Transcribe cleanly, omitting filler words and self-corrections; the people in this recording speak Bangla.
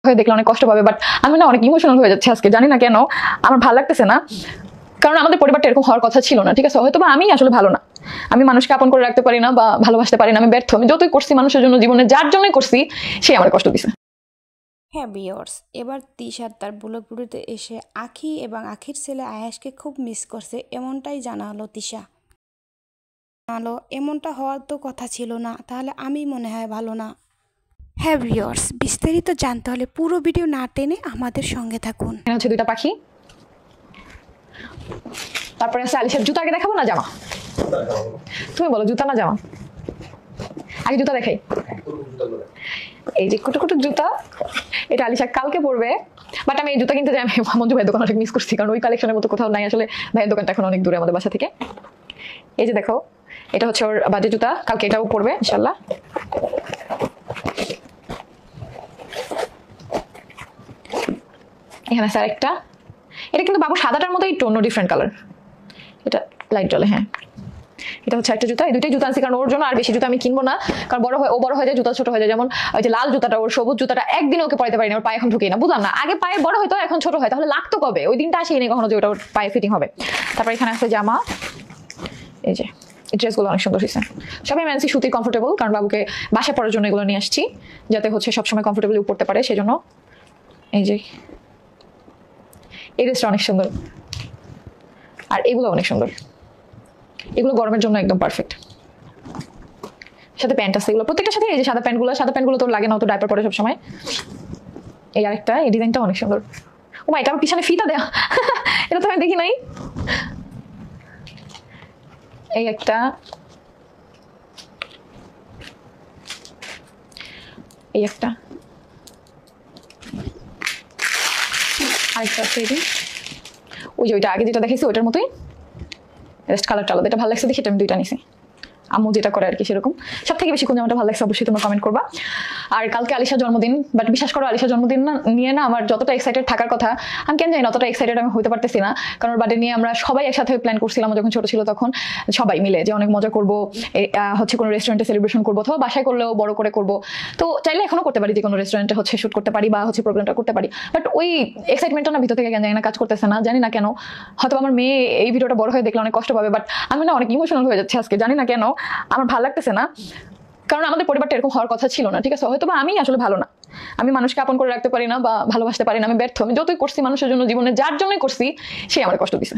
হয়ে দেখলে অনেক কষ্ট পাবে, বাট আমি না অনেক ইমোশনাল হয়ে যাচ্ছে আজকে, জানি না কেন আমার ভালো লাগতেছে না। কারণ আমাদের পরিবারটা এরকম হওয়ার কথা ছিল না, ঠিক আছে? হয়তো বা আমি আসলে ভালো না, আমি মানুষকে আপন করে রাখতে পারি না বা ভালোবাসতে পারি না, আমি ব্যর্থ। আমি যতই করছি মানুষের জন্য, জীবনে যার জন্যই করছি সে আমার কষ্ট দিছে। হ্যাঁ ভিউয়ার্স, এবার তিশা তার ব্লগ ভিডিওতে এসে আখি এবং আখির ছেলে আয়াসকে খুব মিস করছে, এমনটাই জানালো তিশা। এমনটা হওয়ার তো কথা ছিল না, তাহলে আমি মনে হয় ভালো না। হ্যাঁ ভিউয়ার্স, বিস্তারিত জানতে হলে পুরো ভিডিও না টেনে আমাদের সঙ্গে থাকুন। এখানে হচ্ছে দুইটা পাখি, তারপরে আছে আলিশার জুতা। আগে দেখাবো না জামা? তুমি বলো জুতা না জামা? আগে জুতা দেখাই। এই যে কুটু কুটু জুতা, এটা আলিশা কালকে পরবে। বাট আমি এই জুতা কিনতে যাই, আমি মঞ্জু ভাইয়ের দোকান অনেক মিস করছি, কারণ ওই কালেকশনের মতো কোথাও নাই আসলে। ভাইয়ের দোকানটা এখন অনেক দূরে আমাদের বাসা থেকে। এই যে দেখো, এটা হচ্ছে ওর বাজে জুতা, কালকে এটাও পরবে ইনশাল্লাহ। এখানে আছে আরেকটা, এটা কিন্তু বাবু সাদাটার মতো একটু অন্য ডিফারেন্ট কালার, এটা লাইট জ্বলে। হ্যাঁ, এটা হচ্ছে একটা জুতা। এই দুইটাই জুতা আনছি কারণ ওর জন্য আর বেশি জুতা আমি কিনবো না, কারণ বড় হয়ে যায়, জুতা ছোট হয়ে যায়। যেমন ওই যে লাল জুতাটা, ওর সবুজ জুতাটা একদিন ওকে পরাইতে পারি না, ওর পায়ে এখন ঢুকেই না। বুঝলাম না, আগে পায়ে বড় হয়তো এখন ছোট হয়, তাহলে লাগতো কবে? ওই দিনটা আসেই নেই কখনো যে ওটা ওর পায়ে ফিটিং হবে। তারপর এখানে আছে জামা, এই যে এই ড্রেসগুলো অনেক সুন্দর হয়েছে। সবাই মানছি সুতির, কমফোর্টেবল, কারণ বাবুকে বাসায় পরার জন্য এগুলো নিয়ে আসছি, যাতে হচ্ছে সবসময় কমফোর্টেবলি পড়তে পারে সেজন্য। এই যে এই ড্রেসটা অনেক সুন্দর, আর এগুলো অনেক সুন্দর, এগুলো গরমের জন্য একদম পারফেক্ট। সাথে প্যান্ট আছে, এগুলো প্রত্যেকটার সাথে। এই যে সাদা প্যান্টগুলো তোর লাগে না, তো ডাইপার পরে সবসময়। এই আরেকটা, এই ডিজাইনটা অনেক সুন্দর। ও মা, এটা আমার পিছনে ফিতা দেয়া, এটা তো আমি দেখি নাই। এই একটা, এই একটা, আরেকটা আছে। এই যে ওই যে ওইটা আগে যেটা দেখেছি ওইটার মতোই, জাস্ট কালারটা আলাদা। এটা ভালো লাগছে দেখে আমি দুইটা নিছি। আম্মু যেটা করে আর কি সেরকম। সব থেকে বেশি কোন জামাটা ভালো লাগছে অবশ্যই তোমরা কমেন্ট করবা। আর কালকে আলিশার জন্মদিন, বাট বিশ্বাস করো আলিশার জন্মদিন নিয়ে না আমার যতটা এক্সাইটেড থাকার কথা, আমি কেন জানি না অতটা এক্সাইটেড আমি হইতে পারতেছি না। কারণ ওর বার্থডে নিয়ে আমরা সবাই একসাথে প্ল্যান করছিলাম যখন ছোট ছিল, তখন সবাই মিলে যে অনেক মজা করবো, হচ্ছে কোনো রেস্টুরেন্টে সেলিব্রেশন করবো অথবা বাসায় করলেও বড় করে করবো। তো চাইলে এখনো করতে পারি, যে কোনো রেস্টুরেন্টে হচ্ছে শুট করতে পারি বা হচ্ছে প্রোগ্রামটা করতে পারি। বাট ওই এক্সাইটমেন্টটা না ভিতর থেকে কেন জানি না কাজ করতেছে না, জানি না কেন। হয়তো আমার মেয়ে এই ভিডিওটা বড় হয়ে দেখলে অনেক কষ্ট পাবে, বাট আমি না অনেক ইমোশনাল হয়ে যাচ্ছে আজকে, জানি না কেন আমার ভালো লাগতেছে না। কারণ আমাদের পরিবারটা এরকম হওয়ার কথা ছিল না, ঠিক আছে? হয়তো বা আমি আসলে ভালো না, আমি মানুষকে আপন করে রাখতে পারি না বা ভালোবাসতে পারি না, আমি ব্যর্থ। আমি যতই করছি মানুষের জন্য, জীবনে যার জন্যই করছি সে আমার কষ্ট দিছে।